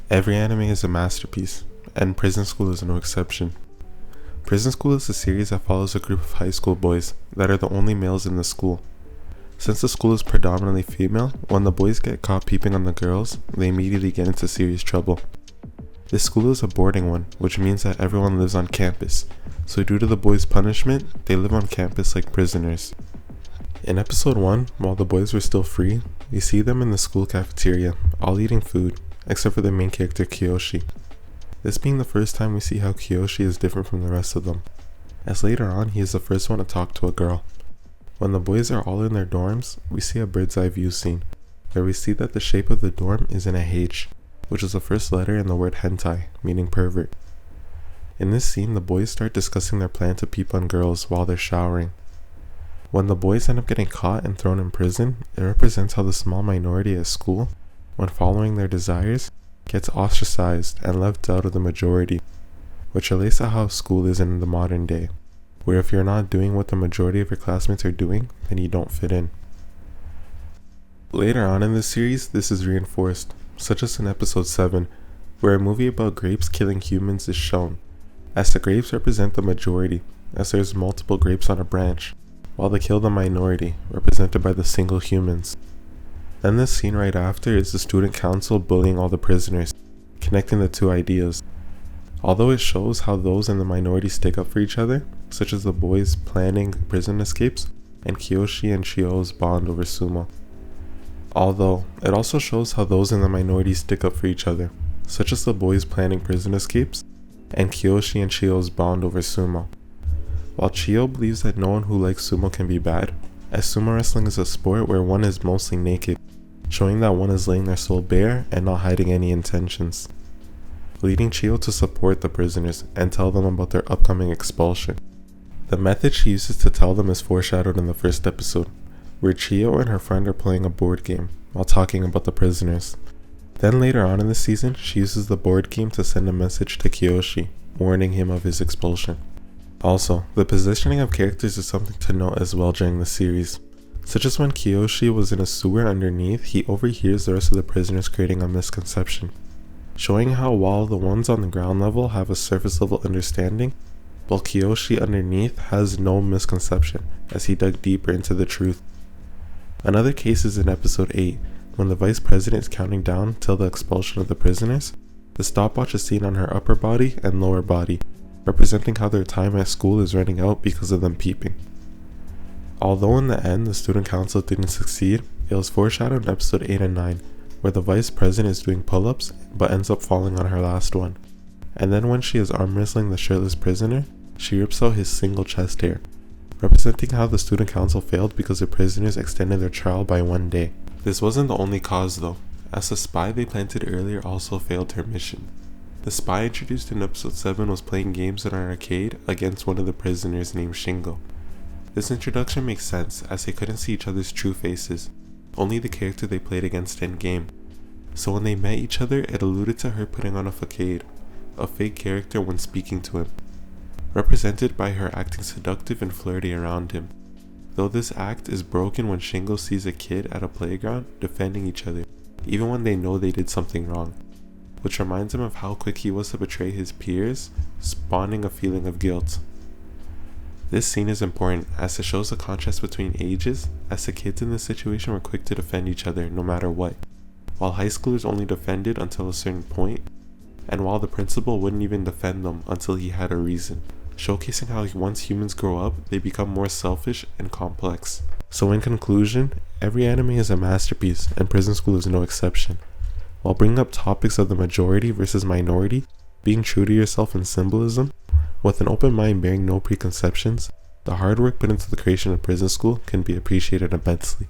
Every anime is a masterpiece, and Prison School is no exception. Prison School is a series that follows a group of high school boys that are the only males in the school. Since the school is predominantly female, when the boys get caught peeping on the girls, they immediately get into serious trouble. This school is a boarding one, which means that everyone lives on campus, so due to the boys' punishment, they live on campus like prisoners. In episode 1, while the boys were still free, we see them in the school cafeteria, all eating food, except for the main character Kiyoshi. This being the first time we see how Kiyoshi is different from the rest of them, as later on he is the first one to talk to a girl. When the boys are all in their dorms, we see a bird's eye view scene, where we see that the shape of the dorm is in a H, which is the first letter in the word hentai, meaning pervert. In this scene, the boys start discussing their plan to peep on girls while they're showering. When the boys end up getting caught and thrown in prison, it represents how the small minority at school, when following their desires, gets ostracized and left out of the majority, which relates to how school is in the modern day, where if you're not doing what the majority of your classmates are doing, then you don't fit in. Later on in the series, this is reinforced, such as in episode 7, where a movie about grapes killing humans is shown, as the grapes represent the majority, as there's multiple grapes on a branch, while they kill the minority, represented by the single humans. Then the scene right after is the student council bullying all the prisoners, connecting the two ideas. Although it shows how those in the minority stick up for each other, such as the boys planning prison escapes, and Kiyoshi and Chio's bond over sumo. Although, it also shows how those in the minority stick up for each other, such as the boys planning prison escapes, and Kiyoshi and Chio's bond over sumo. While Chio believes that no one who likes sumo can be bad, as sumo wrestling is a sport where one is mostly naked, showing that one is laying their soul bare and not hiding any intentions, leading Chio to support the prisoners and tell them about their upcoming expulsion. The method she uses to tell them is foreshadowed in the first episode, where Chio and her friend are playing a board game while talking about the prisoners. Then later on in the season, she uses the board game to send a message to Kiyoshi, warning him of his expulsion. Also, the positioning of characters is something to note as well during the series, such as when Kiyoshi was in a sewer underneath, he overhears the rest of the prisoners creating a misconception, showing how while the ones on the ground level have a surface level understanding, while Kiyoshi underneath has no misconception as he dug deeper into the truth. Another case is in episode 8, when the vice president is counting down till the expulsion of the prisoners. The stopwatch is seen on her upper body and lower body, representing how their time at school is running out because of them peeping. Although in the end the student council didn't succeed, it was foreshadowed in episode 8 and 9, where the vice president is doing pull-ups but ends up falling on her last one. And then when she is arm wrestling the shirtless prisoner, she rips out his single chest hair, representing how the student council failed because the prisoners extended their trial by 1 day. This wasn't the only cause though, as the spy they planted earlier also failed her mission. The spy introduced in episode 7 was playing games in an arcade against one of the prisoners named Shingo. This introduction makes sense as they couldn't see each other's true faces, only the character they played against in game. So when they met each other, it alluded to her putting on a facade, a fake character when speaking to him, represented by her acting seductive and flirty around him. Though this act is broken when Shingo sees a kid at a playground defending each other, even when they know they did something wrong, which reminds him of how quick he was to betray his peers, spawning a feeling of guilt. This scene is important as it shows the contrast between ages, as the kids in this situation were quick to defend each other no matter what, while high schoolers only defended until a certain point, and while the principal wouldn't even defend them until he had a reason, showcasing how once humans grow up, they become more selfish and complex. So in conclusion, every anime is a masterpiece and Prison School is no exception. While bringing up topics of the majority versus minority, being true to yourself and symbolism, with an open mind bearing no preconceptions, the hard work put into the creation of Prison School can be appreciated immensely.